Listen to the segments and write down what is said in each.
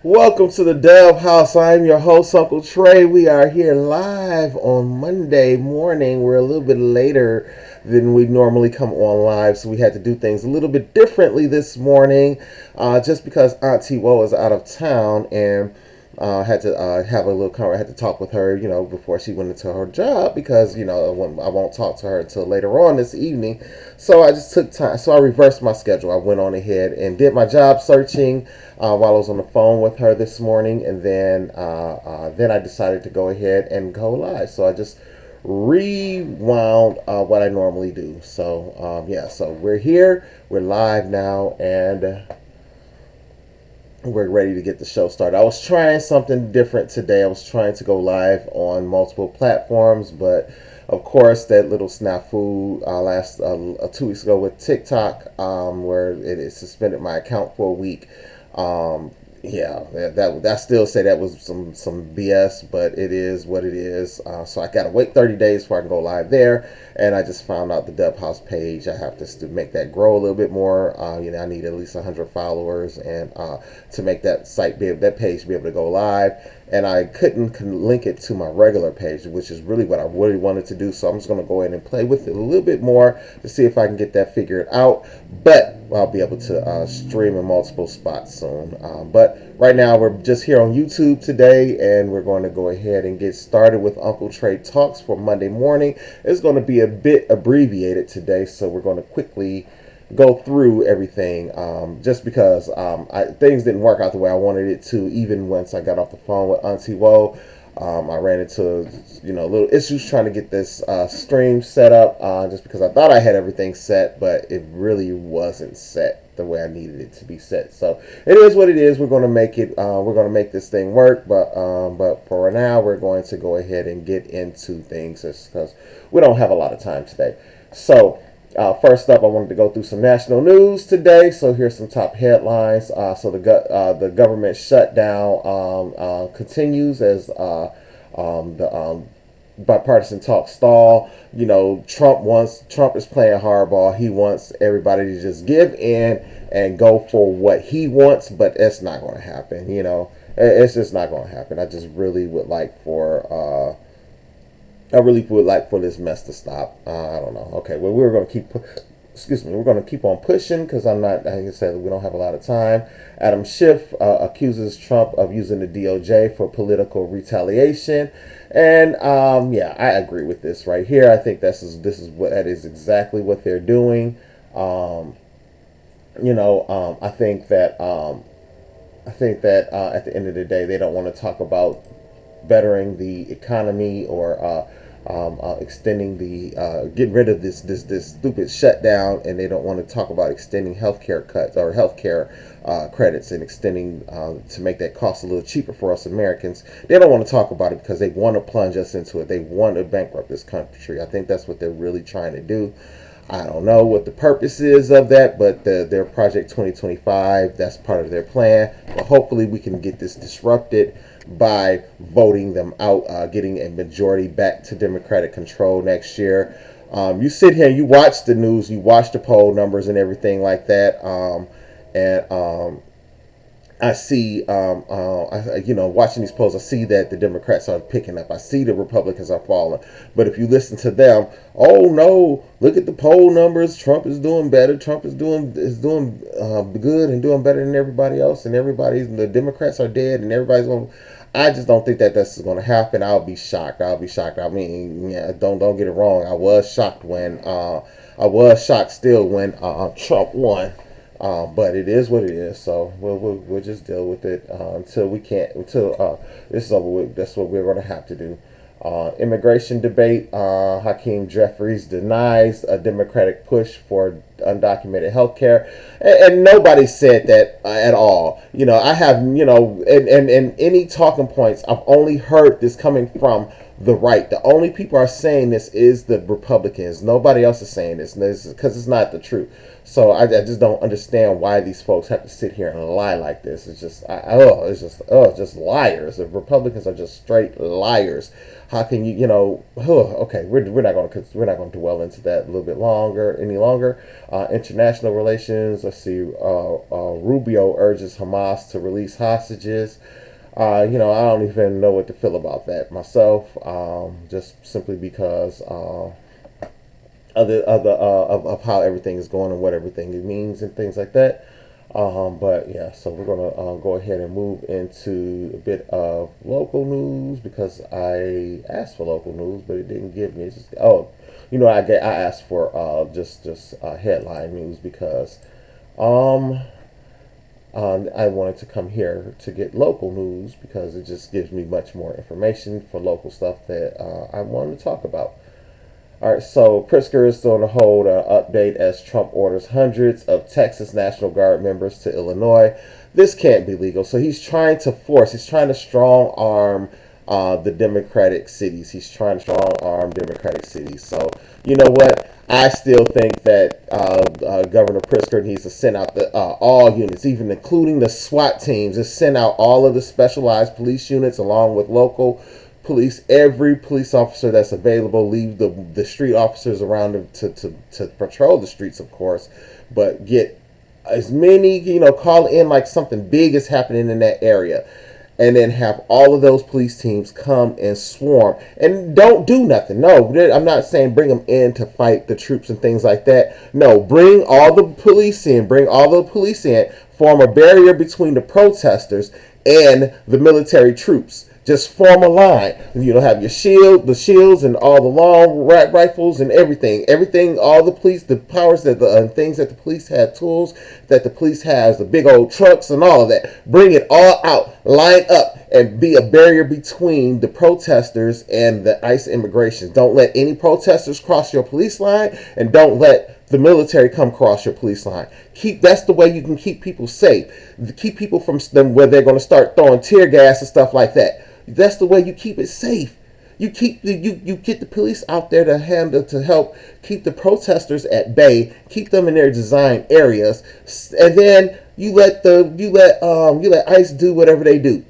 Welcome to the Dove House. I'm your host, Uncle Trey. We are here live on Monday morning. We're a little bit later than we normally come on live, so we had to do things a little bit differently this morning, just because Auntie Woe is out of town and had to have a little conversation. Had to talk with her, before she went into her job because I won't talk to her until later on this evening. So I just took time. So I reversed my schedule. I went on ahead and did my job searching while I was on the phone with her this morning, and then I decided to go ahead and go live. So I just rewound what I normally do. So yeah, so we're here, we're live now, and we're ready to get the show started. I was trying something different today. I was trying to go live on multiple platforms, but of course, that little snafu last 2 weeks ago with TikTok, where it suspended my account for a week. Um, yeah, I still say that was some BS, but it is what it is. So I gotta wait 30 days before I can go live there. And I just found out the Dub House page. I have to make that grow a little bit more. I need at least 100 followers, and to make that that page be able to go live. And I couldn't link it to my regular page, which is really what I really wanted to do. So I'm just going to go ahead and play with it a little bit more to see if I can get that figured out. But I'll be able to stream in multiple spots soon. But right now we're just here on YouTube today, and we're going to go ahead and get started with Uncle Trey Talks for Monday morning. It's going to be a bit abbreviated today, so we're going to quickly go through everything, just because things didn't work out the way I wanted it to. Even once I got off the phone with Auntie Woe, I ran into little issues trying to get this stream set up, just because I thought I had everything set, but it really wasn't set the way I needed it to be set. So it is what it is. We're going to make it. We're going to make this thing work, but for now, we're going to go ahead and get into things because we don't have a lot of time today. So. First up, I wanted to go through some national news today. So here's some top headlines. So the government shutdown continues as the bipartisan talks stall. Trump is playing hardball. He wants everybody to just give in and go for what he wants, but it's not going to happen. It's just not going to happen. I just really would like for. I really would like for this mess to stop. I don't know. Okay, well, we're going to keep. Excuse me. We're going to keep on pushing because I'm not. Like I said, we don't have a lot of time. Adam Schiff accuses Trump of using the DOJ for political retaliation, and yeah, I agree with this right here. I think this is exactly what they're doing. I think that at the end of the day, they don't want to talk about bettering the economy or extending getting rid of this stupid shutdown, and they don't want to talk about extending healthcare cuts or healthcare credits and extending to make that cost a little cheaper for us Americans. They don't want to talk about it because they want to plunge us into it. They want to bankrupt this country. I think that's what they're really trying to do. I don't know what the purpose is of that, but their Project 2025, that's part of their plan. But hopefully we can get this disrupted by voting them out, getting a majority back to Democratic control next year. You sit here and you watch the news, you watch the poll numbers and everything like that, and I see, watching these polls, I see that the Democrats are picking up. I see the Republicans are falling. But if you listen to them, oh no, look at the poll numbers. Trump is doing better. Trump is doing good and doing better than everybody else. And the Democrats are dead, and everybody's going. I just don't think that that's going to happen. I'll be shocked. I mean, yeah, don't get it wrong. I was shocked still when Trump won. But it is what it is, so we'll just deal with it until this is over with. That's what we're going to have to do. Immigration debate. Hakeem Jeffries denies a Democratic push for undocumented health care, and nobody said that at all. I have and any talking points. I've only heard this coming from the right. The only people are saying this is the Republicans. Nobody else is saying this because it's not the truth. So I just don't understand why these folks have to sit here and lie like this. It's just it's just liars. The Republicans are just straight liars. How can you, okay, we're not going to dwell into that a little bit any longer. International relations. Let's see. Rubio urges Hamas to release hostages. I don't even know what to feel about that myself. Just simply because of how everything is going and what everything it means and things like that. But yeah, so we're gonna go ahead and move into a bit of local news because I asked for local news, but it didn't give me. It's just, I asked for just headline news because um I wanted to come here to get local news because it just gives me much more information for local stuff that I wanted to talk about. All right, so Pritzker is still on hold update as Trump orders hundreds of Texas National Guard members to Illinois. This can't be legal. So he's trying to strong arm the Democratic cities. He's trying to strong arm Democratic cities. So, you know what? I still think that Governor Pritzker needs to send out the all units, even including the SWAT teams, to send out all of the specialized police units along with local police, every police officer that's available, leave the street officers around them to patrol the streets, of course, but get as many, call in like something big is happening in that area, and then have all of those police teams come and swarm and don't do nothing. No, I'm not saying bring them in to fight the troops and things like that. No, bring all the police in, form a barrier between the protesters and the military troops. Just form a line. Have the shields, and all the long rifles and everything. All the police, the powers things that the police had, tools that the police has, the big old trucks and all of that. Bring it all out, line up, and be a barrier between the protesters and the ICE immigration. Don't let any protesters cross your police line, and don't let the military come across your police line. That's the way you can keep people safe. Keep people from them where they're going to start throwing tear gas and stuff like that. That's the way you keep it safe. You get the police out there to help keep the protesters at bay, keep them in their designed areas, and then you let ICE do whatever they do.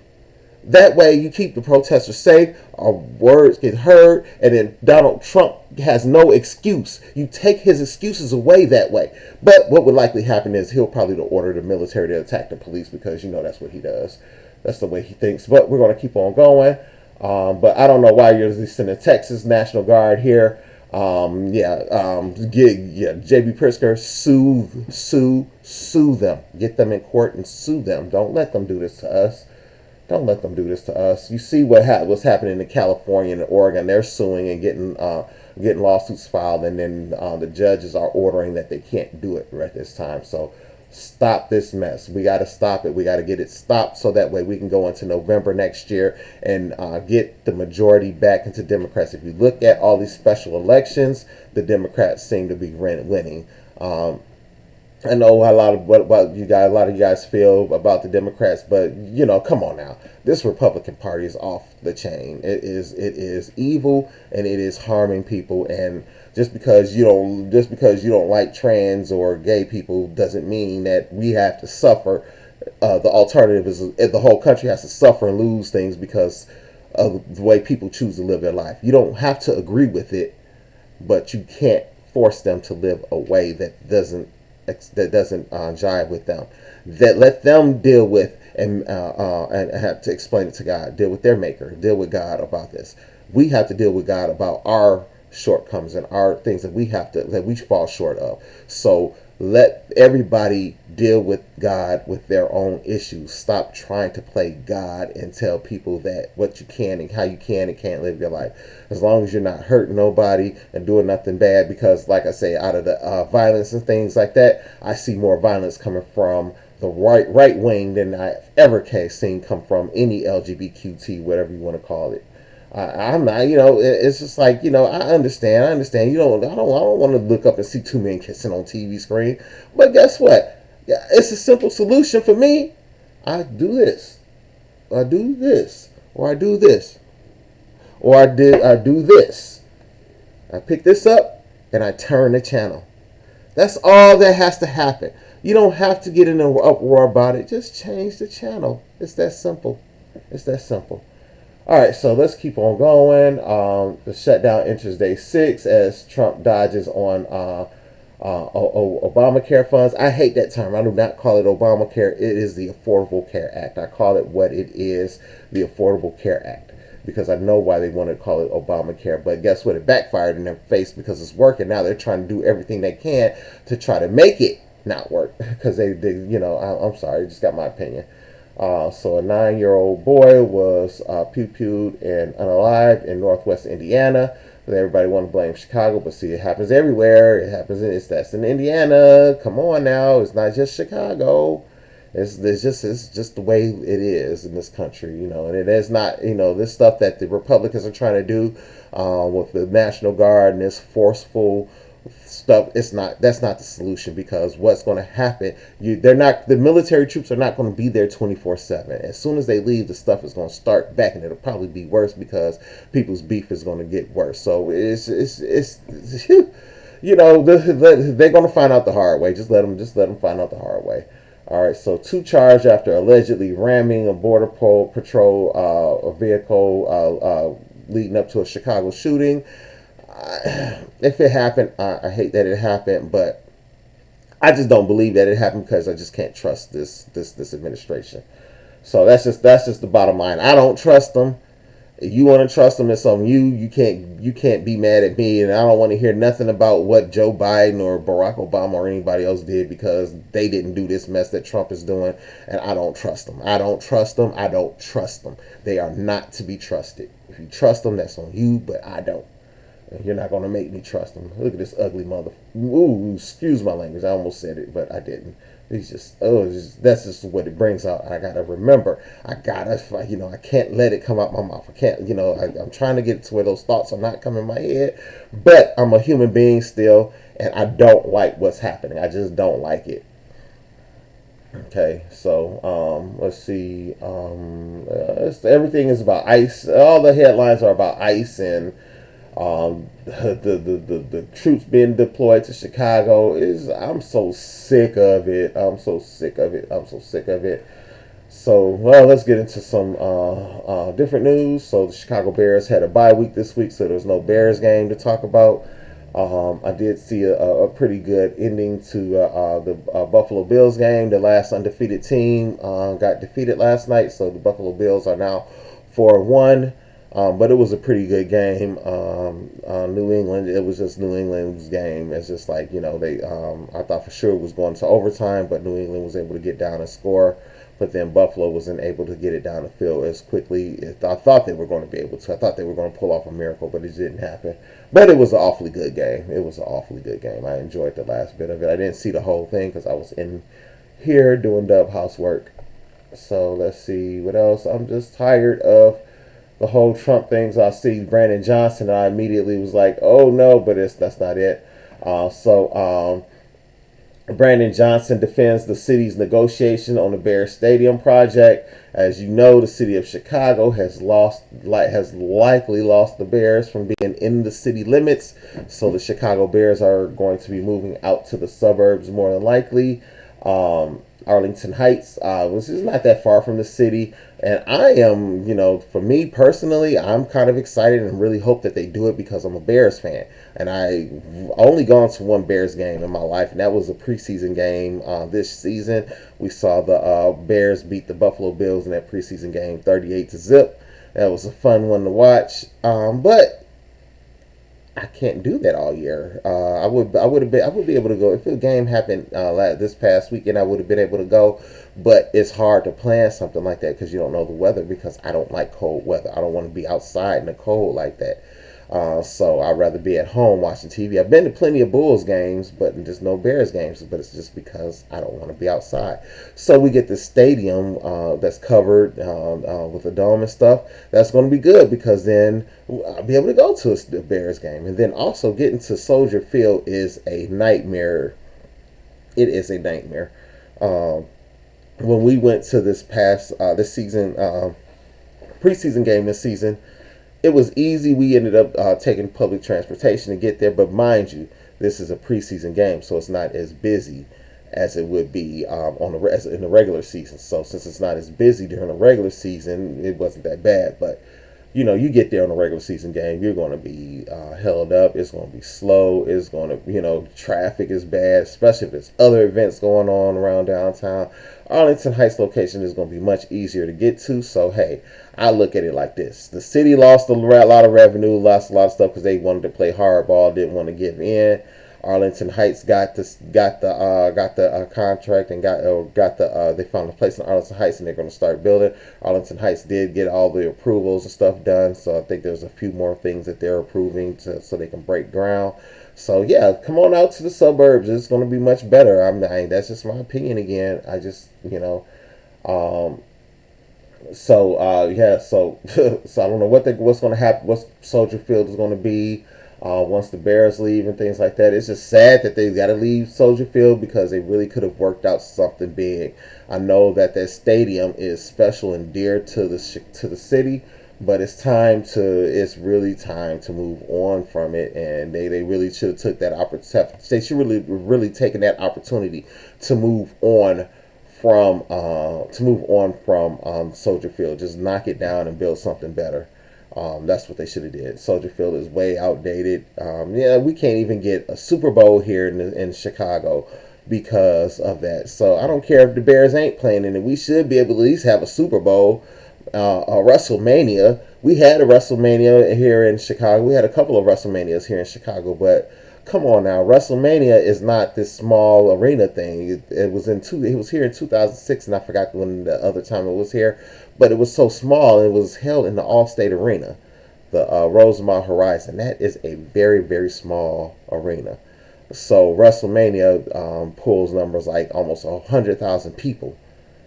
That way, you keep the protesters safe, our words get heard, and then Donald Trump has no excuse. You take his excuses away that way. But what would likely happen is he'll probably order the military to attack the police because, that's what he does. That's the way he thinks. But we're going to keep on going. But I don't know why you're sending Texas National Guard here. JB Pritzker, sue them. Get them in court and sue them. Don't let them do this to us. Don't let them do this to us. You see what's happening in California and Oregon. They're suing and getting lawsuits filed, and then the judges are ordering that they can't do it right this time. So stop this mess. We got to stop it. We got to get it stopped so that way we can go into November next year and get the majority back into Democrats. If you look at all these special elections, the Democrats seem to be winning. I know a lot of you guys feel about the Democrats, but come on now. This Republican Party is off the chain. It is evil, and it is harming people. And just because you don't like trans or gay people doesn't mean that we have to suffer. The alternative is the whole country has to suffer and lose things because of the way people choose to live their life. You don't have to agree with it, but you can't force them to live a way that doesn't jive with them. That let them deal with and have to explain it to God. Deal with their maker. Deal with God about this. We have to deal with God about our shortcomings and our things that we fall short of. So let everybody deal with God with their own issues. Stop trying to play God and tell people that what you can and how you can and can't live your life. As long as you're not hurting nobody and doing nothing bad, because like I say, out of the violence and things like that, I see more violence coming from the right wing than I've ever seen come from any LGBTQT, whatever you want to call it. I'm not, it's just like, I understand. I don't want to look up and see two men kissing on TV screen. But guess what? Yeah, it's a simple solution for me. I do this. I do this. Or I do this. Or I do this. I pick this up and I turn the channel. That's all that has to happen. You don't have to get in an uproar about it. Just change the channel. It's that simple. It's that simple. All right, so let's keep on going. The shutdown enters day six as Trump dodges on Obamacare funds. I hate that term. I do not call it Obamacare. It is the Affordable Care Act. I call it what it is, the Affordable Care Act, because I know why they want to call it Obamacare. But guess what? It backfired in their face because it's working. Now they're trying to do everything they can to try to make it not work because I'm sorry, just got my opinion. So a 9-year-old boy was pew-pewed and unalived in Northwest Indiana. Everybody want to blame Chicago, but see, it happens everywhere. It happens that's in Indiana. Come on now, it's not just Chicago. It's just the way it is in this country, and it is not, this stuff that the Republicans are trying to do with the National Guard and this forceful stuff. That's not the solution, because what's going to happen, the military troops are not going to be there 24/7. As soon as they leave, the stuff is going to start back, and it'll probably be worse because people's beef is going to get worse. So it's they're going to find out the hard way. Just let them find out the hard way. All right, so two charged after allegedly ramming a border patrol vehicle leading up to a Chicago shooting. If it happened, I hate that it happened, but I just don't believe that it happened because I just can't trust this administration. So that's just the bottom line. I don't trust them. If you want to trust them, it's on you. You can't be mad at me, and I don't want to hear nothing about what Joe Biden or Barack Obama or anybody else did, because they didn't do this mess that Trump is doing, and I don't trust them. I don't trust them. I don't trust them. They are not to be trusted. If you trust them, that's on you, but I don't. You're not going to make me trust him. Look at this ugly mother. Ooh, excuse my language. I almost said it, but I didn't. He's that's just what it brings out. I got to remember. I can't let it come out my mouth. I can't, I'm trying to get to where those thoughts are not coming in my head, but I'm a human being still, and I don't like what's happening. I just don't like it. Okay, so let's see. Everything is about ICE. All the headlines are about ICE and the troops being deployed to Chicago. I'm so sick of it. I'm so sick of it. I'm so sick of it. So, well, let's get into some different news. So the Chicago Bears had a bye week this week, so there's no Bears game to talk about. I did see a pretty good ending to the Buffalo Bills game. The last undefeated team got defeated last night, so the Buffalo Bills are now 4-1. But it was a pretty good game. New England, it was just New England's game. It's just like, they. I thought for sure it was going to overtime, but New England was able to get down and score. But then Buffalo wasn't able to get it down the field as quickly as I thought they were going to be able to. I thought they were going to pull off a miracle, but it didn't happen. But it was an awfully good game. It was an awfully good game. I enjoyed the last bit of it. I didn't see the whole thing because I was in here doing dub housework. So let's see what else. I'm just tired of the whole Trump things. I see Brandon Johnson, and I immediately was like, oh no, but that's not it. Brandon Johnson defends the city's negotiation on the Bears Stadium project. As you know, the city of Chicago has likely lost the Bears from being in the city limits. So the Chicago Bears are going to be moving out to the suburbs more than likely. Arlington Heights, which is not that far from the city. And I am, for me personally, I'm kind of excited and really hope that they do it because I'm a Bears fan. And I've only gone to one Bears game in my life, and that was a preseason game this season. We saw the Bears beat the Buffalo Bills in that preseason game 38-0. That was a fun one to watch. But I can't do that all year. I would be able to go if the game happened this past weekend. I would have been able to go, but it's hard to plan something like that because you don't know the weather. Because I don't like cold weather. I don't want to be outside in the cold like that. So I'd rather be at home watching TV. I've been to plenty of Bulls games, but just no Bears games. But it's just because I don't want to be outside. So we get the stadium that's covered with a dome and stuff. That's going to be good because then I'll be able to go to a Bears game. And then also getting to Soldier Field is a nightmare. It is a nightmare. When we went to this season, preseason game this season, it was easy. We ended up taking public transportation to get there, but mind you, this is a preseason game, so it's not as busy as it would be in the regular season. So since it's not as busy during the regular season, it wasn't that bad. But you get there on a regular season game, you're going to be held up. It's going to be slow. It's going to, traffic is bad, especially if there's other events going on around downtown. Arlington Heights location is going to be much easier to get to. So, hey, I look at it like this. The city lost a lot of revenue, lost a lot of stuff because they wanted to play hardball, didn't want to give in. Arlington Heights got the contract and got the they found a place in Arlington Heights and they're going to start building. Arlington Heights did get all the approvals and stuff done, so I think there's a few more things that they're approving so they can break ground. So yeah, come on out to the suburbs. It's going to be much better. That's just my opinion again. I just um, yeah, so I don't know what's going to happen, what Soldier Field is going to be once the Bears leave and things like that. It's just sad that they've got to leave Soldier Field because they really could have worked out something big. I know that stadium is special and dear to the city, but it's really time to move on from it, and they really should have took that opportunity. They should really taken that opportunity to move on from Soldier Field. Just knock it down and build something better. That's what they should have did. Soldier Field is way outdated. Yeah, we can't even get a Super Bowl here in Chicago because of that. So I don't care if the Bears ain't playing in it. We should be able to at least have a Super Bowl, a WrestleMania. We had a WrestleMania here in Chicago. We had a couple of WrestleManias here in Chicago, but come on now, WrestleMania is not this small arena thing. It was here in 2006, and I forgot when the other time it was here, but it was so small. It was held in the Allstate Arena, the Rosemont Horizon. That is a very, very small arena. So WrestleMania pulls numbers like almost 100,000 people.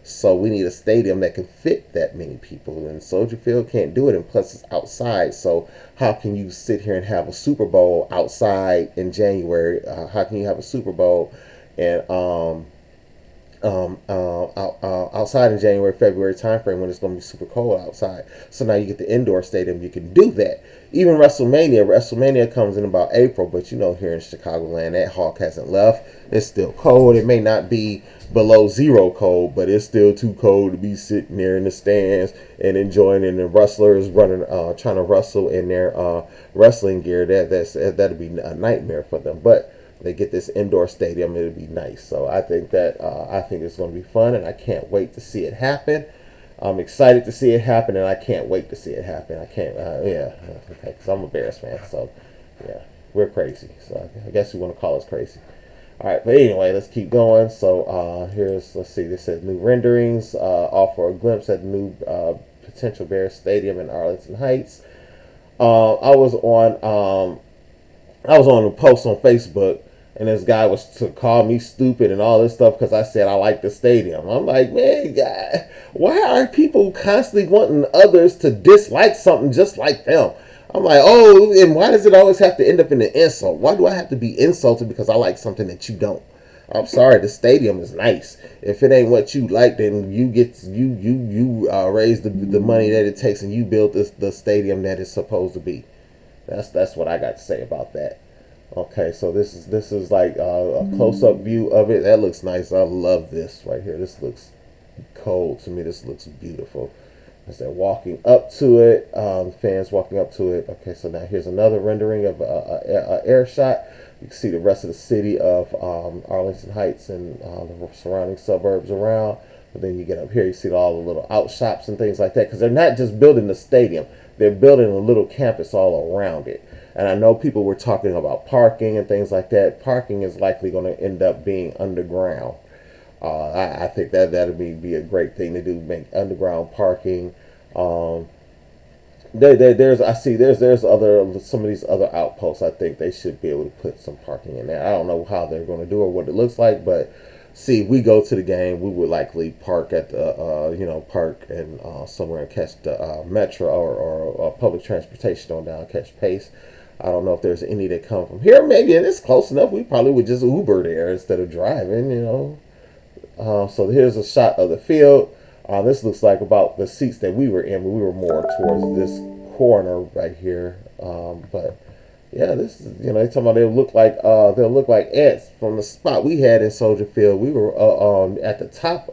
So we need a stadium that can fit that many people, and Soldier Field can't do it. And plus, it's outside. So how can you sit here and have a Super Bowl outside in January? How can you have a Super Bowl and outside in January, February timeframe when it's going to be super cold outside? So now you get the indoor stadium. You can do that. Even WrestleMania comes in about April, but here in Chicagoland, that Hawk hasn't left. It's still cold. It may not be below zero cold, but it's still too cold to be sitting there in the stands and enjoying it. And the wrestlers trying to wrestle in their wrestling gear. That'd be a nightmare for them. But they get this indoor stadium, it'll be nice. So I think it's going to be fun, and I can't wait to see it happen. I'm excited to see it happen, and I can't wait to see it happen. I can't, yeah, okay, because I'm a Bears fan, so yeah, we're crazy. So I guess you want to call us crazy. All right, but anyway, let's keep going. So let's see, this says new renderings offer a glimpse at the new potential Bears Stadium in Arlington Heights. I was on a post on Facebook, and this guy was to call me stupid and all this stuff because I said I like the stadium. I'm like, man, God, why are people constantly wanting others to dislike something just like them? I'm like, oh, and why does it always have to end up in an insult? Why do I have to be insulted because I like something that you don't? I'm sorry, the stadium is nice. If it ain't what you like, then you raise the money that it takes and you build the stadium that it's supposed to be. That's what I got to say about that. Okay, so this is like a close up view of it. That looks nice. I love this right here. This looks cold to me. This looks beautiful. As they're walking up to it, fans walking up to it. Okay, so now here's another rendering of a air shot. You can see the rest of the city of Arlington Heights and the surrounding suburbs around. But then you get up here, you see all the little out shops and things like that. Because they're not just building the stadium, they're building a little campus all around it. And I know people were talking about parking and things like that. Parking is likely going to end up being underground. I think that'd be a great thing to do, make underground parking. There's some of these other outposts. I think they should be able to put some parking in there. I don't know how they're going to do or what it looks like, but see, if we go to the game, we would likely park at the park and somewhere and catch the metro or public transportation on down, catch Pace. I don't know if there's any that come from here. Maybe, and it's close enough. We probably would just Uber there instead of driving. So here's a shot of the field. This looks like about the seats that we were in. We were more towards this corner right here. But yeah, this is, they talking about they'll look like ants from the spot we had in Soldier Field. We were at the top,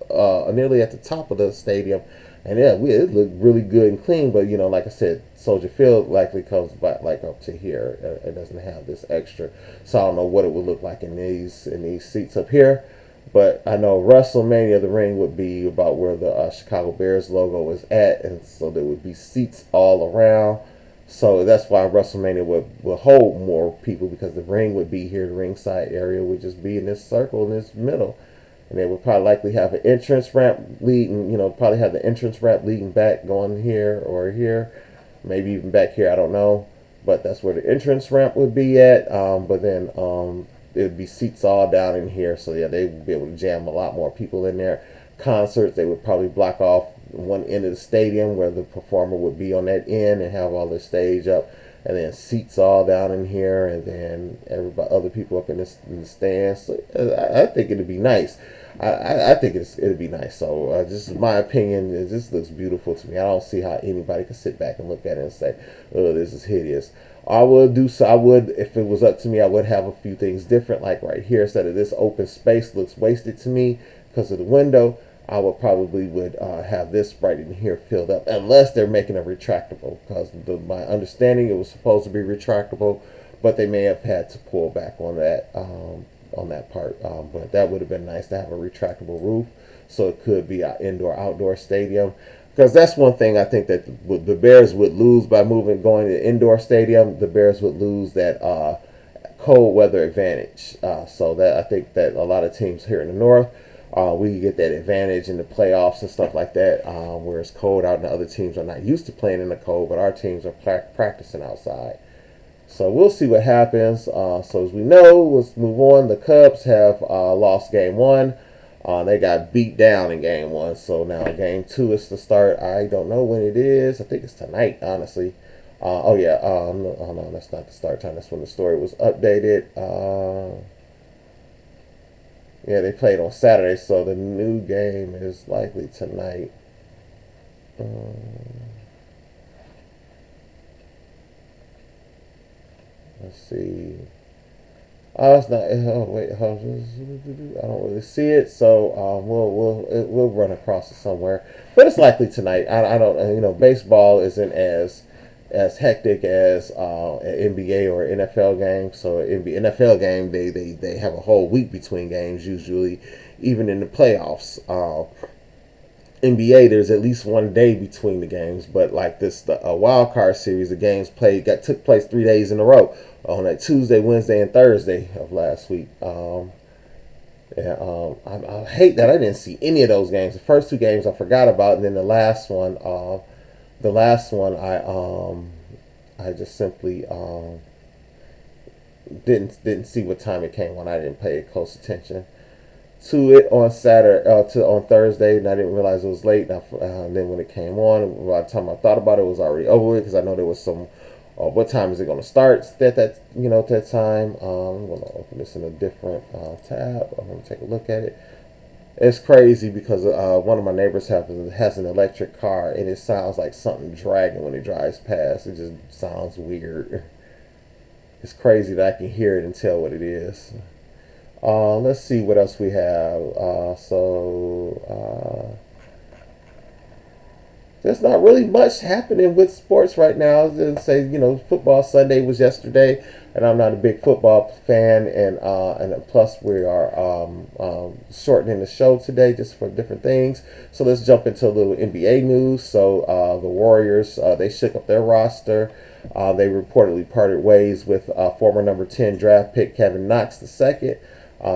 nearly at the top of the stadium. And yeah, it looked really good and clean. But like I said, Soldier Field likely comes back like up to here. It doesn't have this extra, so I don't know what it would look like in these seats up here. But I know WrestleMania, the ring would be about where the Chicago Bears logo is at, and so there would be seats all around. So that's why WrestleMania would hold more people, because the ring would be here. The ringside area would just be in this circle in this middle, and they would probably likely have an entrance ramp leading. Probably have the entrance ramp leading back, going here or here, maybe even back here. I don't know, but that's where the entrance ramp would be at. But then it would be seats all down in here, so yeah, they would be able to jam a lot more people in there. Concerts, they would probably block off one end of the stadium where the performer would be on that end and have all the stage up, and then seats all down in here, and then everybody, other people up in the stands. So I think it'd be nice. I think it'd be nice. So this is my opinion. It just looks beautiful to me. I don't see how anybody could sit back and look at it and say, "Oh, this is hideous." I would do so. I would, if it was up to me, I would have a few things different. Like right here, instead of this open space looks wasted to me because of the window, I would probably would have this right in here filled up, unless they're making a retractable. Because my understanding, it was supposed to be retractable, but they may have had to pull back on that part. But that would have been nice to have a retractable roof, so it could be an indoor-outdoor stadium. Because that's one thing I think that the Bears would lose by going to indoor stadium. The Bears would lose that cold weather advantage. So that I think that a lot of teams here in the north, we get that advantage in the playoffs and stuff like that, where it's cold out and the other teams are not used to playing in the cold, but our teams are practicing outside. So we'll see what happens. So as we know, let's move on. The Cubs have lost game one. They got beat down in game one. So now game two is to start. I don't know when it is. I think it's tonight, honestly. Oh yeah. No, oh, no, that's not the start time. That's when the story was updated. Yeah, they played on Saturday, so the new game is likely tonight. Um, let's see. Oh, it's not. Oh, wait. I don't really see it, so we'll run across it somewhere. But it's likely tonight. I don't. Baseball isn't as hectic as an NBA or NFL game. So NFL game, they have a whole week between games usually, even in the playoffs. NBA, there's at least one day between the games, but like the wild card series, the games took place 3 days in a row on that Tuesday, Wednesday, and Thursday of last week. Yeah, I hate that I didn't see any of those games. The first two games I forgot about, and then the last one I just simply didn't see what time it came on. I didn't pay close attention to it on Thursday, and I didn't realize it was late. And then when it came on, by the time I thought about it, it was already over with, because I know there was some. What time is it going to start? At that time. I'm going to open this in a different tab. I'm going to take a look at it. It's crazy because one of my neighbors has an electric car, and it sounds like something dragging when it drives past. It just sounds weird. It's crazy that I can hear it and tell what it is. Let's see what else we have. There's not really much happening with sports right now. I'll say, football Sunday was yesterday, and I'm not a big football fan, and plus we are shortening the show today just for different things. So let's jump into a little NBA news. So the Warriors, they shook up their roster. They reportedly parted ways with former number 10 draft pick Kevin Knox II.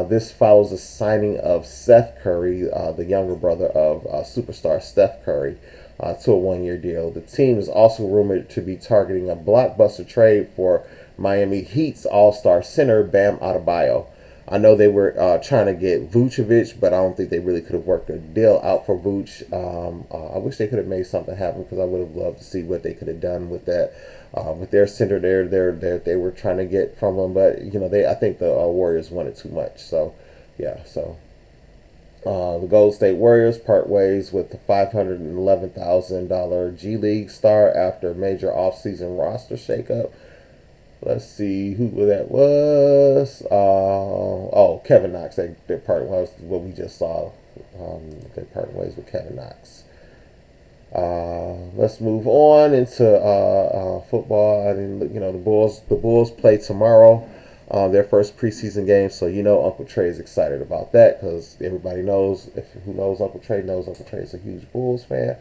This follows the signing of Seth Curry, the younger brother of superstar Steph Curry, to a one-year deal. The team is also rumored to be targeting a blockbuster trade for Miami Heat's all-star center Bam Adebayo. I know they were trying to get Vucevic, but I don't think they really could have worked a deal out for Vuce. I wish they could have made something happen, because I would have loved to see what they could have done with that, with their center there. They were trying to get from them, but I think the Warriors wanted too much. So yeah, so the Golden State Warriors part ways with the $511,000 G League star after a major offseason roster shakeup. Let's see who that was. Kevin Knox. Their part was what we just saw. They parted ways with Kevin Knox. Let's move on into football. I mean, the Bulls play tomorrow, their first preseason game. So Uncle Trey is excited about that because everybody knows who knows Uncle Trey knows Uncle Trey is a huge Bulls fan.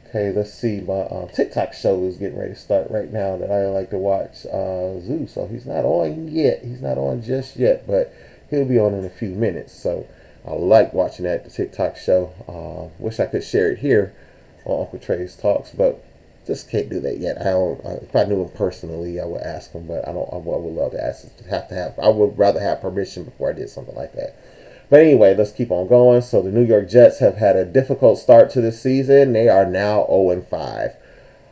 Okay, let's see. My TikTok show is getting ready to start right now that I like to watch. Zoo, so he's not on yet. He's not on just yet, but he'll be on in a few minutes. So I like watching that the TikTok show. Wish I could share it here on Uncle Trey's Talks, but just can't do that yet. I don't. If I knew him personally, I would ask him, but I don't. I would love to ask. Have. I would rather have permission before I did something like that. But anyway, let's keep on going. So the New York Jets have had a difficult start to the season. They are now 0-5.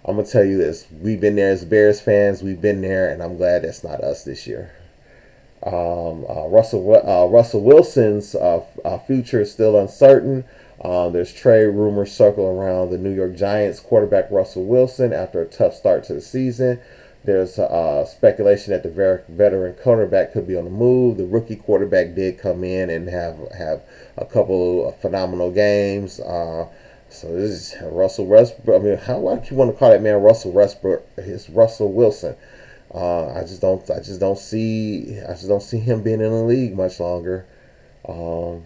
I'm gonna tell you this: we've been there as Bears fans. We've been there, and I'm glad that's not us this year. Russell Wilson's future is still uncertain. There's trade rumors circling around the New York Giants quarterback Russell Wilson after a tough start to the season. There's speculation that the veteran quarterback could be on the move. The rookie quarterback did come in and have a couple of phenomenal games. So this is Russell Westbrook. I mean, why do you want to call that man Russell Westbrook? It's Russell Wilson. I just don't see him being in the league much longer. Um,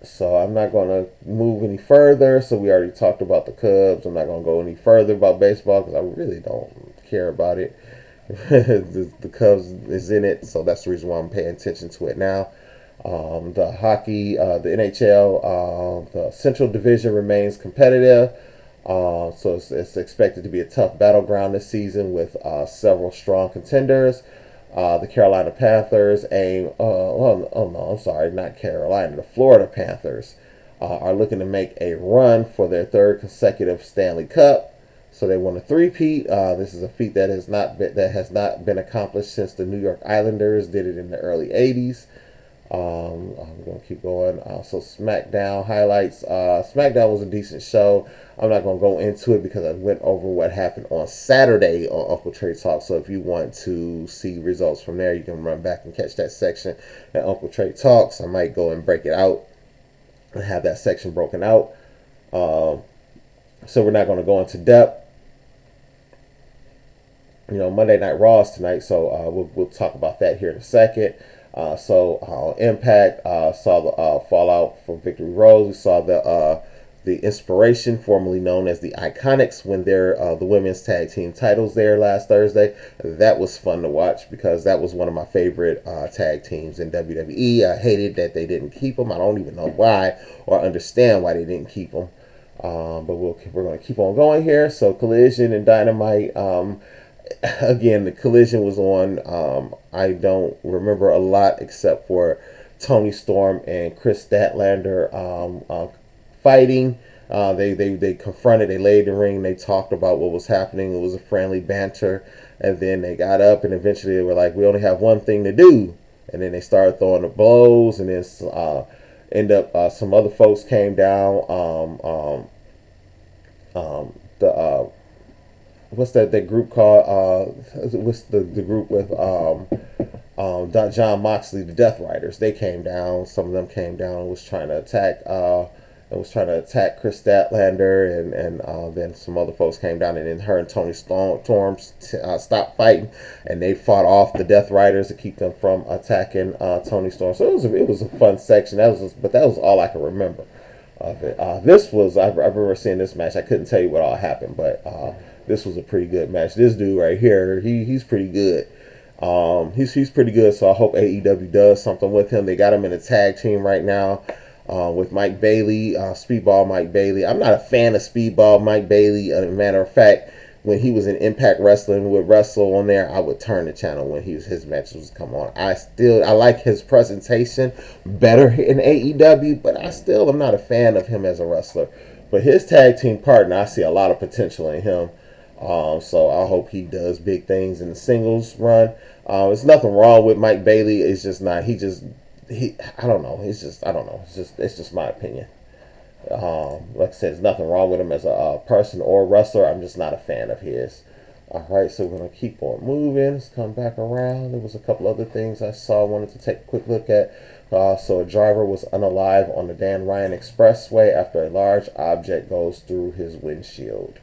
so I'm not going to move any further. So we already talked about the Cubs. I'm not going to go any further about baseball because I really don't care about it. the Cubs is in it, so that's the reason why I'm paying attention to it now. The hockey, the NHL, the Central Division remains competitive. So it's expected to be a tough battleground this season with several strong contenders. The Carolina Panthers I'm sorry, not Carolina. The Florida Panthers are looking to make a run for their third consecutive Stanley Cup. So they won a three-peat. This is a feat that has not been accomplished since the New York Islanders did it in the early '80s. I'm going to keep going. So SmackDown highlights. SmackDown was a decent show. I'm not going to go into it because I went over what happened on Saturday on Uncle Trey Talk. So if you want to see results from there, you can run back and catch that section at Uncle Trey Talks. I might go and break it out and have that section broken out. So we're not going to go into depth. Monday Night Raw is tonight, so we'll talk about that here in a second. Impact saw the fallout from Victory Road. We saw the Inspiration, formerly known as the Iconics, win the women's tag team titles there last Thursday. That was fun to watch because that was one of my favorite tag teams in WWE. I hated that they didn't keep them. I don't even know why or understand why they didn't keep them. But we're going to keep on going here. So Collision and Dynamite. Again, the Collision was on. I don't remember a lot except for Tony Storm and Chris Statlander fighting. They confronted. They laid in the ring. They talked about what was happening. It was a friendly banter, and then they got up and eventually they were like, "We only have one thing to do." And then they started throwing the blows, and then some other folks came down. The what's that group called? What's the group with John Moxley, the Death Riders? They came down. Some of them came down and was trying to attack Chris Statlander, and then some other folks came down, and then her and Tony Storm stopped fighting, and they fought off the Death Riders to keep them from attacking Tony Storm. So it was a fun section. But that was all I can remember of it. I remember seeing this match. I couldn't tell you what all happened, but this was a pretty good match. This dude right here, he's pretty good. He's pretty good. So I hope AEW does something with him. They got him in a tag team right now with Mike Bailey, Speedball Mike Bailey. I'm not a fan of Speedball Mike Bailey. As a matter of fact, when he was in Impact Wrestling with Wrestle on there, I would turn the channel when his matches was come on. I like his presentation better in AEW, but I still am not a fan of him as a wrestler. But his tag team partner, I see a lot of potential in him. So I hope he does big things in the singles run. There's nothing wrong with Mike Bailey. It's just not. I don't know. I don't know. It's just my opinion. Like I said, there's nothing wrong with him as a person or a wrestler. I'm just not a fan of his. All right, so we're going to keep on moving. Let's come back around. There was a couple other things I saw I wanted to take a quick look at. So a driver was unalive on the Dan Ryan Expressway after a large object goes through his windshield.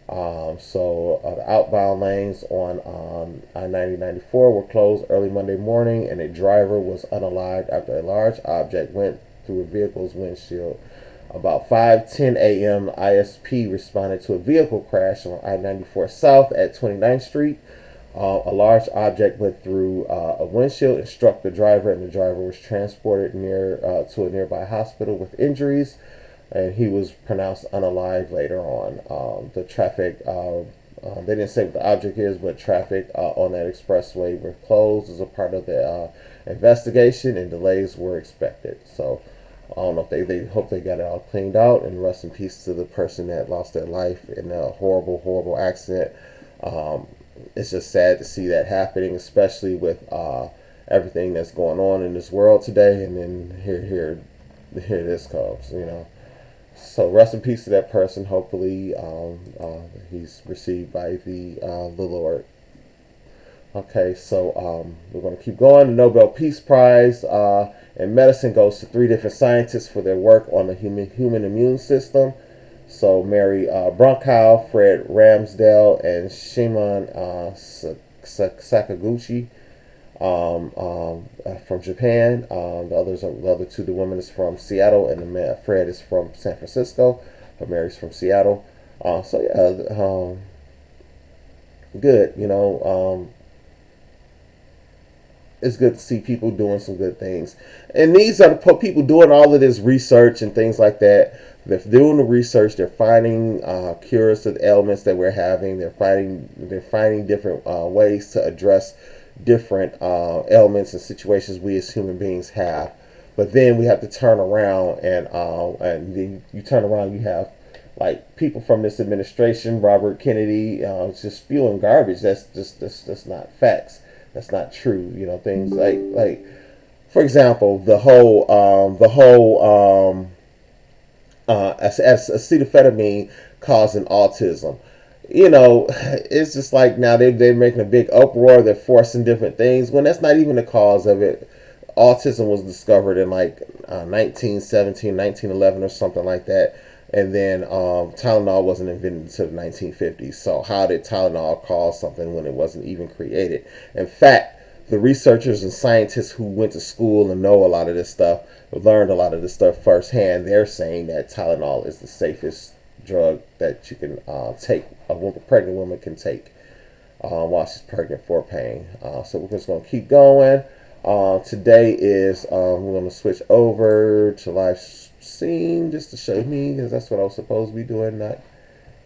The outbound lanes on I-90-94 were closed early Monday morning, and a driver was unalived after a large object went through a vehicle's windshield. About 5:10 a.m., ISP responded to a vehicle crash on I-94 South at 29th Street. A large object went through a windshield and struck the driver, and the driver was transported to a nearby hospital with injuries, and he was pronounced unalive later on. The traffic, they didn't say what the object is, but traffic on that expressway were closed as a part of the investigation, and delays were expected. So I don't know if they hope they got it all cleaned out, and rest in peace to the person that lost their life in a horrible, horrible accident. It's just sad to see that happening, especially with everything that's going on in this world today. And then here this comes, you know. So rest in peace to that person. Hopefully, he's received by the Lord. Okay, so we're going to keep going. The Nobel Peace Prize in medicine goes to three different scientists for their work on the human immune system. So Mary Bronkow, Fred Ramsdell, and Shimon Sakaguchi from Japan. The other two, the woman is from Seattle, and the man, Fred is from San Francisco. But Mary's from Seattle. Good. You know, it's good to see people doing some good things. And these are the people doing all of this research and things like that. They're doing the research. They're finding cures to the ailments that we're having. They're finding different ways to address different ailments and situations we as human beings have. But then we have to turn around and then you turn around, you have like people from this administration, Robert Kennedy, just spewing garbage. That's not facts. That's not true. You know, things like for example, the whole acetaminophen causing autism. You know, it's just like now they're making a big uproar. They're forcing different things when that's not even the cause of it. Autism was discovered in like 1917, 1911 or something like that. And then Tylenol wasn't invented until the 1950s. So how did Tylenol cause something when it wasn't even created? In fact, the researchers and scientists who went to school and know a lot of this stuff, learned a lot of this stuff firsthand, they're saying that Tylenol is the safest drug that you can take, a pregnant woman can take while she's pregnant for pain. So we're just going to keep going. Today is, we're going to switch over to live scene just to show me, because that's what I was supposed to be doing, not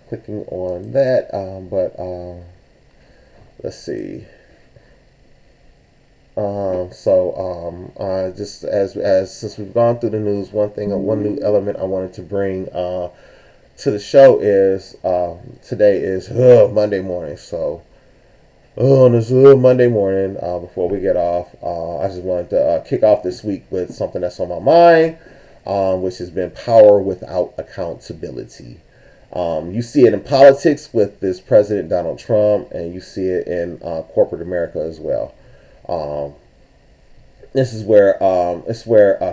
clicking on that. Let's see. Just as since we've gone through the news, one new element I wanted to bring to the show is today is Monday morning. So on this Monday morning, before we get off, I just wanted to kick off this week with something that's on my mind, which has been power without accountability. You see it in politics with this President Donald Trump, and you see it in corporate America as well. This is where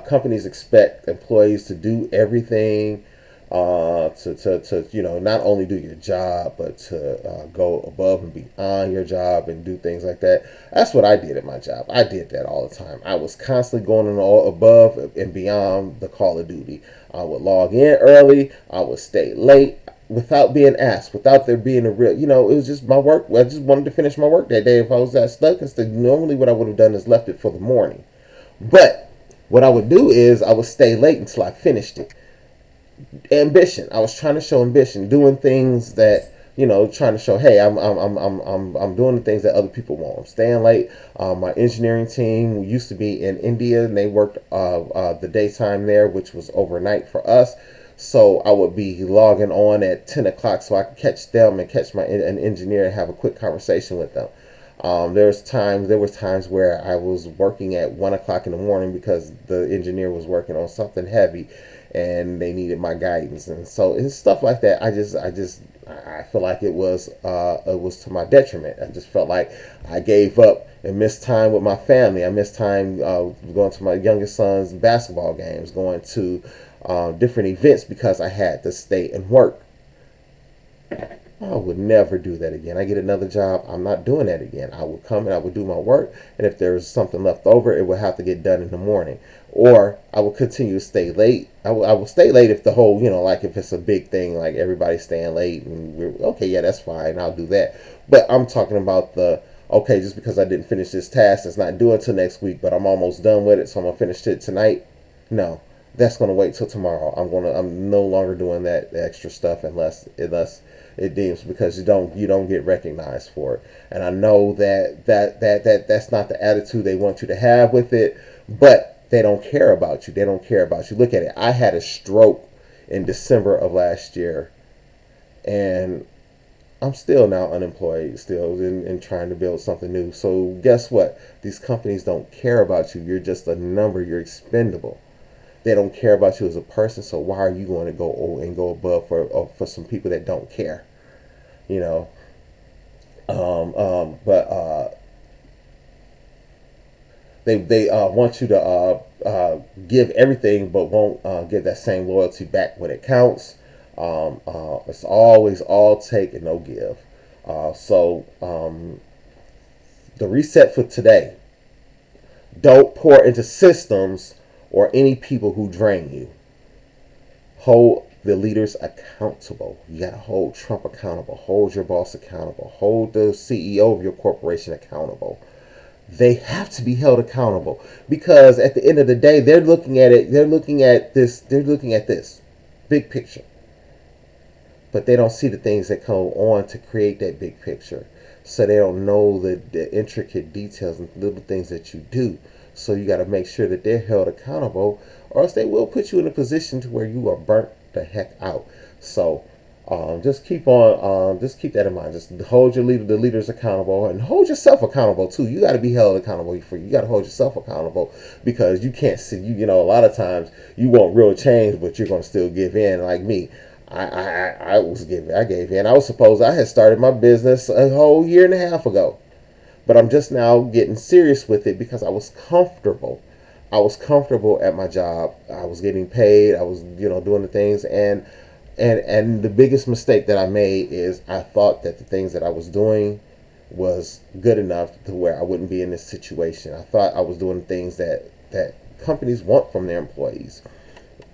companies expect employees to do everything, to you know, not only do your job, but to go above and beyond your job and do things like that. That's what I did at my job. I did that all the time. I was constantly going all above and beyond the call of duty. I would log in early. I would stay late without being asked, without there being a real, you know, it was just my work. I just wanted to finish my work that day. If I was that stuck, normally what I would have done is left it for the morning. But what I would do is I would stay late until I finished it. Ambition. I was trying to show ambition, doing things that, you know, trying to show, hey, I'm doing the things that other people won't. I'm staying late. My engineering team used to be in India, and they worked the daytime there, which was overnight for us. So I would be logging on at 10 o'clock so I could catch them and catch an engineer and have a quick conversation with them. There was times where I was working at 1 o'clock in the morning because the engineer was working on something heavy, and they needed my guidance. And so it's stuff like that. I feel like it was to my detriment. I just felt like I gave up and missed time with my family. I missed time going to my youngest son's basketball games, going to different events because I had to stay and work. I would never do that again. I get another job, I'm not doing that again. I would come and I would do my work, and if there was something left over, it would have to get done in the morning. Or I would continue to stay late. I will stay late if the whole, like if it's a big thing, like everybody's staying late, and we're okay, yeah, that's fine, I'll do that. But I'm talking about okay, just because I didn't finish this task, it's not due until next week, but I'm almost done with it, so I'm gonna finish it tonight. No, that's gonna wait till tomorrow. I'm no longer doing that extra stuff unless it deems, because you don't get recognized for it. And I know that's not the attitude they want you to have with it, but they don't care about you. They don't care about you. Look at it. I had a stroke in December of last year, and I'm still now unemployed, still in trying to build something new. So guess what? These companies don't care about you. You're just a number. You're expendable. They don't care about you as a person. So why are you going to go above for some people that don't care? You know. But they want you to give everything, but won't give that same loyalty back when it counts. It's always all take and no give. So the reset for today: don't pour into systems or any people who drain you. Hold the leaders accountable. You got to hold Trump accountable. Hold your boss accountable. Hold the CEO of your corporation accountable. They have to be held accountable, because at the end of the day, they're looking at it. They're looking at this big picture, but they don't see the things that come on to create that big picture. So they don't know the intricate details and little things that you do. So you got to make sure that they're held accountable, or else they will put you in a position to where you are burnt the heck out. So just keep that in mind. Just hold the leaders accountable, and hold yourself accountable too. You got to be held accountable. You got to hold yourself accountable, because you can't see. A lot of times you want real change, but you're going to still give in. Like me, I gave in. I had started my business a whole year and a half ago, but I'm just now getting serious with it because I was comfortable. I was comfortable at my job. I was getting paid. I was, doing the things, and the biggest mistake that I made is I thought that the things that I was doing was good enough to where I wouldn't be in this situation. I thought I was doing things that companies want from their employees.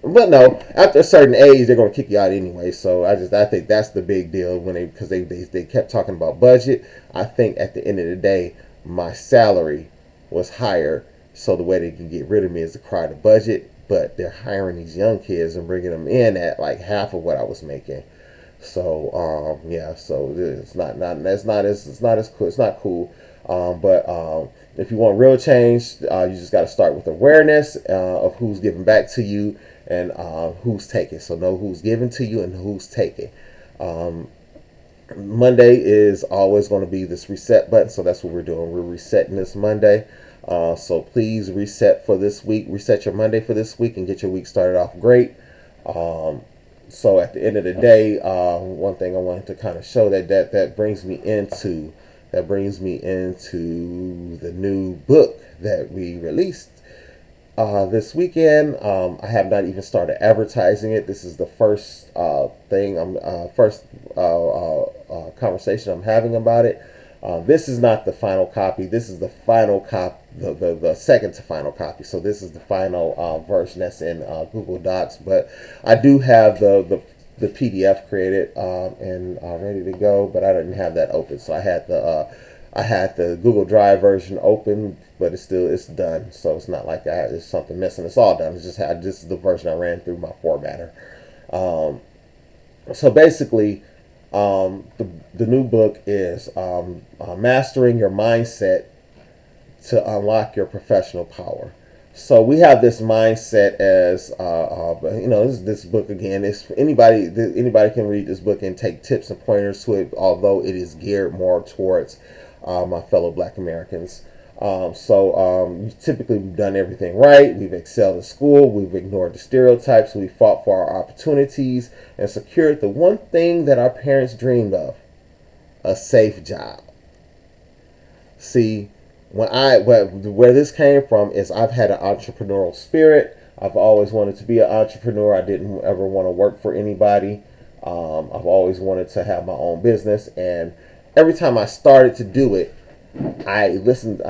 But no, after a certain age, they're going to kick you out anyway. So I think that's the big deal because they kept talking about budget. I think at the end of the day, my salary was higher, so the way they can get rid of me is to cry the budget. But they're hiring these young kids and bringing them in at like half of what I was making. So yeah, so it's not as cool. It's not cool. But if you want real change, you just got to start with awareness of who's giving back to you and who's taking. So know who's giving to you and who's taking. Um, Monday is always going to be this reset button, so that's what we're doing. We're resetting this Monday. So please reset for this week. Reset your Monday for this week and get your week started off great. So at the end of the day, one thing I wanted to kind of show that brings me into the new book that we released this weekend. I have not even started advertising it. This is the first conversation I'm having about it. This is not the final copy. This is the final copy, the second to final copy. So this is the final version that's in Google Docs. But I do have the PDF created and ready to go, but I didn't have that open. So I had the Google Drive version open, but it's done. So it's not like there's something missing. It's all done. This is the version I ran through my formatter. So basically, the new book is Mastering Your Mindset to Unlock Your Professional Power. So we have this mindset as this book again. Is anybody can read this book and take tips and pointers to it. Although it is geared more towards my fellow Black Americans. Typically, we've done everything right. We've excelled in school. We've ignored the stereotypes. We fought for our opportunities and secured the one thing that our parents dreamed of: a safe job. See, where this came from is I've had an entrepreneurial spirit. I've always wanted to be an entrepreneur. I didn't ever want to work for anybody. I've always wanted to have my own business, and every time I started to do it, I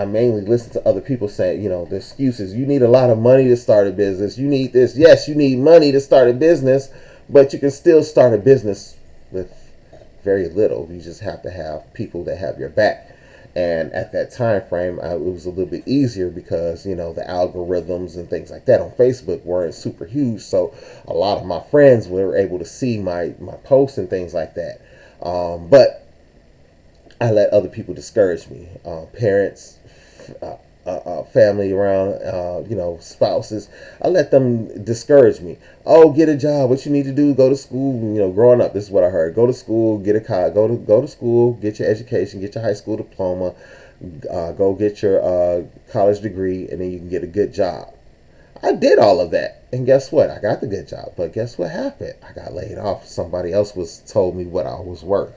mainly listened to other people saying, the excuses. You need a lot of money to start a business. You need this. Yes, you need money to start a business, but you can still start a business with very little. You just have to have people that have your back. And at that time frame, it was a little bit easier because the algorithms and things like that on Facebook weren't super huge. So a lot of my friends were able to see my posts and things like that. But I let other people discourage me. Parents, family around, spouses. I let them discourage me. Oh, get a job. What you need to do? Go to school. Growing up, this is what I heard. Go to school. Get a college. Go to school. Get your education. Get your high school diploma. Go get your college degree, and then you can get a good job. I did all of that, and guess what? I got the good job. But guess what happened? I got laid off. Somebody else was told me what I was worth.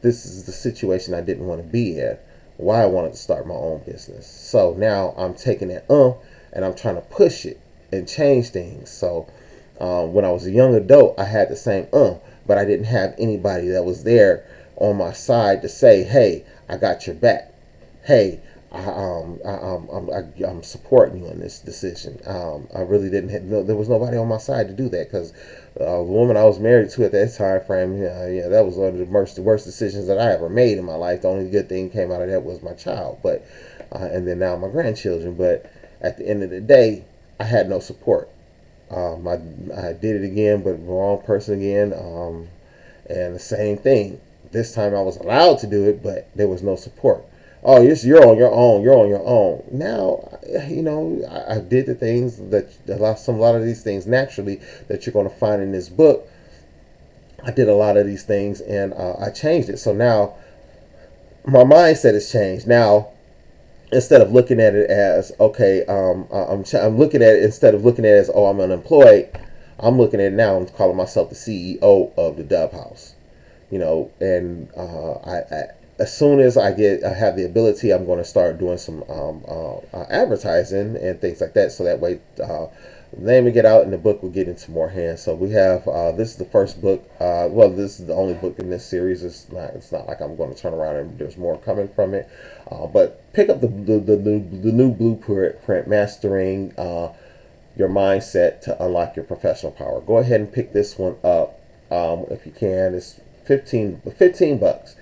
This is the situation I didn't want to be in. Why I wanted to start my own business. So now I'm taking that and I'm trying to push it and change things. So when I was a young adult, I had the same but I didn't have anybody that was there on my side to say, "Hey, I got your back. Hey, I'm supporting you in this decision." I really didn't have, no, there was nobody on my side to do that because the woman I was married to at that time frame, that was one of the worst decisions that I ever made in my life. The only good thing came out of that was my child, but and then now my grandchildren. But at the end of the day, I had no support. I did it again, but wrong person again. And the same thing. This time I was allowed to do it, but there was no support. Oh, yes, you're on your own. You're on your own. Now, I did the things that a lot of these things naturally that you're going to find in this book. I did a lot of these things, and I changed it. So now my mindset has changed. Now, instead of looking at it as okay, I'm looking at it instead of looking at it as oh, I'm unemployed. I'm looking at it now. I'm calling myself the CEO of the Dub House. And as soon as I have the ability, I'm going to start doing some advertising and things like that. So that way, the name will get out and the book will get into more hands. So we have this is the first book. This is the only book in this series. It's not like I'm going to turn around and there's more coming from it. But pick up the new blueprint, mastering your mindset to unlock your professional power. Go ahead and pick this one up if you can. It's 15 bucks.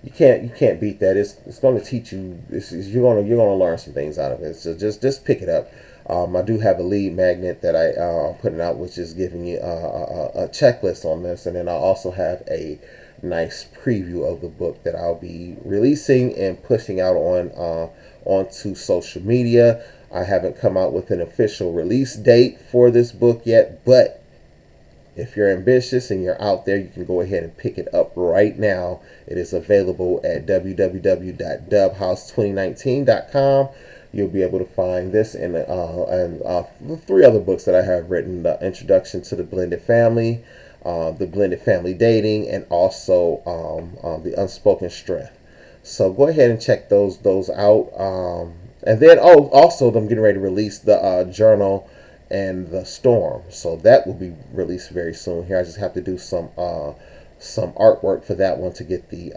You can't beat that. It's going to teach you. You're gonna learn some things out of it. So just pick it up. I do have a lead magnet that I'm putting out, which is giving you a checklist on this, and then I also have a nice preview of the book that I'll be releasing and pushing out onto social media. I haven't come out with an official release date for this book yet, but if you're ambitious and you're out there, you can go ahead and pick it up right now. It is available at www.dubhouse2019.com. You'll be able to find this and the three other books that I have written: the Introduction to the Blended Family, the Blended Family Dating, and also the Unspoken Strength. So go ahead and check those out. And then also I'm getting ready to release the journal and the storm, so that will be released very soon. Here I just have to do some artwork for that one to get the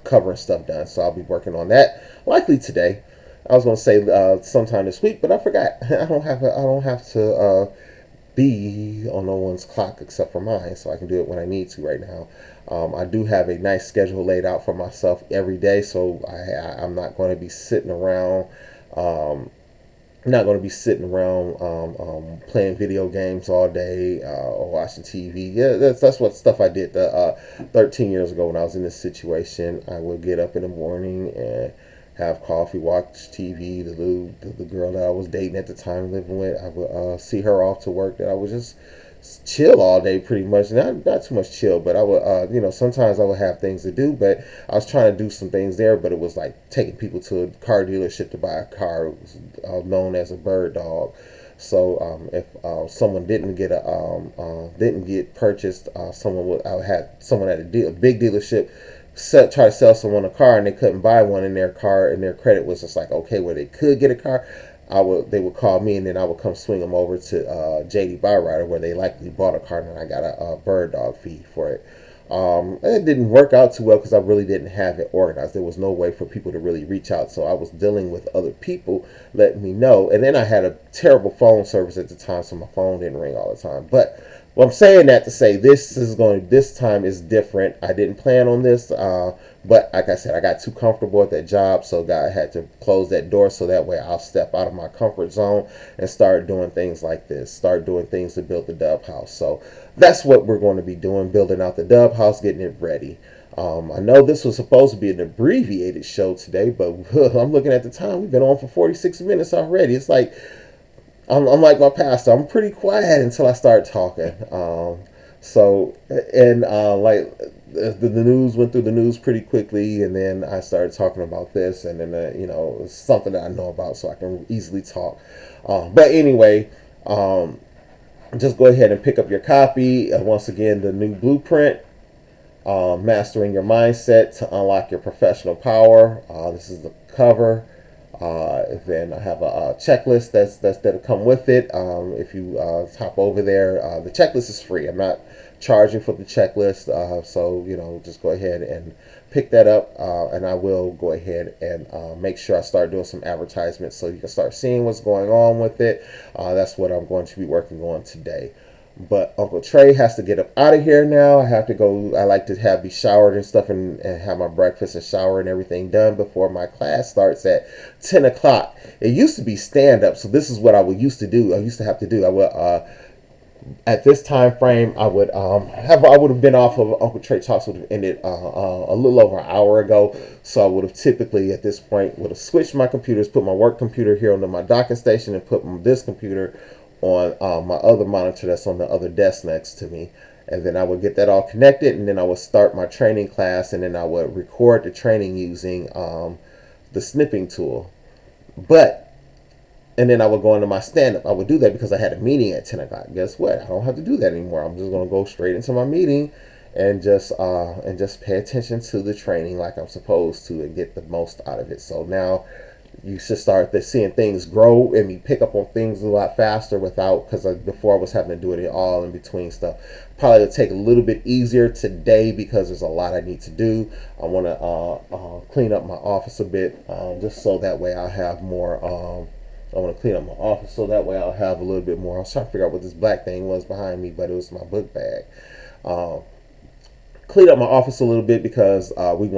cover and stuff done. So I'll be working on that likely today. I was going to say sometime this week, but I forgot. I don't have to be on no one's clock except for mine, so I can do it when I need to right now. I do have a nice schedule laid out for myself every day, so I'm not going to be sitting around. Not going to be sitting around playing video games all day or watching TV. Yeah, that's what stuff I did 13 years ago when I was in this situation. I would get up in the morning and have coffee, watch TV. The girl that I was dating at the time, living with, I would see her off to work. That I would just chill all day pretty much. Not too much chill, but I would, sometimes I would have things to do, but I was trying to do some things there, but it was like taking people to a car dealership to buy a car, known as a bird dog. So if someone didn't get purchased, I had someone at a big dealership try to sell someone a car and they couldn't buy one in their car and their credit was just like okay where they could get a car. They would call me and then I would come swing them over to JD Byrider where they likely bought a car and I got a bird dog fee for it. It didn't work out too well because I really didn't have it organized. There was no way for people to really reach out, so I was dealing with other people letting me know. And then I had a terrible phone service at the time, so my phone didn't ring all the time. But well, I'm saying that to say this time is different. I didn't plan on this, but like I said, I got too comfortable at that job, so God had to close that door so that way I'll step out of my comfort zone and start doing things like this, start doing things to build the Dub House. So that's what we're going to be doing, building out the Dub House, getting it ready. I know this was supposed to be an abbreviated show today, but I'm looking at the time. We've been on for 46 minutes already. It's like I'm like my pastor. I'm pretty quiet until I start talking. The news went through the news pretty quickly, and then I started talking about this, and then it's something that I know about, so I can easily talk. But anyway, just go ahead and pick up your copy. Once again, the new blueprint, mastering your mindset to unlock your professional power. This is the cover. Then I have a checklist that'll come with it. If you hop over there, the checklist is free. I'm not charging for the checklist, so just go ahead and pick that up, and I will go ahead and make sure I start doing some advertisements so you can start seeing what's going on with it. That's what I'm going to be working on today. But Uncle Trey has to get up out of here now. I have to go. I like to be showered and stuff and have my breakfast and shower and everything done before my class starts at 10 o'clock. It used to be stand up, so this is what I would used to do. I used to have to do. I would at this time frame, I would have been off of Uncle Trey Talks would have ended a little over an hour ago. So I would have typically at this point would have switched my computers, put my work computer here onto my docking station, and put this computer on my other monitor that's on the other desk next to me. And then I would get that all connected, and then I would start my training class, and then I would record the training using the snipping tool. And then I would go into my stand-up. I would do that because I had a meeting at 10 o'clock. Guess what? I don't have to do that anymore. I'm just going to go straight into my meeting and just pay attention to the training like I'm supposed to and get the most out of it. So now you should start seeing things grow and me pick up on things a lot faster because before I was having to do it all in between stuff. Probably will take a little bit easier today because there's a lot I need to do. I want to clean up my office a bit just so that way I'll have more. I want to clean up my office so that way I'll have a little bit more. I was trying to figure out what this black thing was behind me, but it was my book bag. Clean up my office a little bit because we're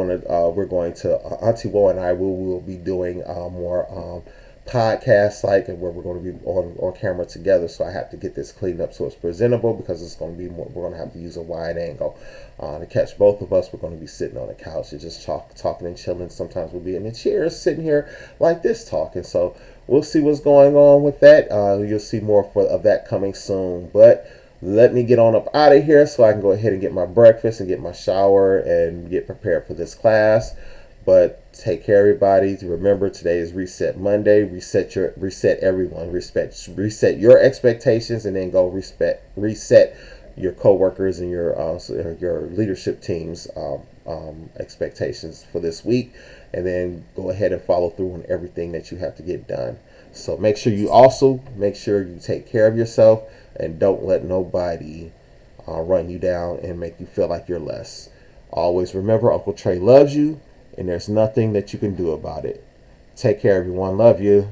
going to Auntie Wo and I will be doing more podcasts where we're going to be on camera together. So I have to get this cleaned up so it's presentable because it's going to be more. We're going to have to use a wide angle to catch both of us. We're going to be sitting on the couch and just talking and chilling. Sometimes we'll be in the chairs sitting here like this talking. So we'll see what's going on with that. You'll see more of that coming soon. But let me get on up out of here so I can go ahead and get my breakfast and get my shower and get prepared for this class. But take care, everybody. Remember, today is Reset Monday. Reset everyone. Reset your expectations, and then go reset your coworkers and your leadership team's expectations for this week, and then go ahead and follow through on everything that you have to get done. So make sure you take care of yourself and don't let nobody run you down and make you feel like you're less. Always remember, Uncle Trey loves you, and there's nothing that you can do about it. Take care, everyone. Love you.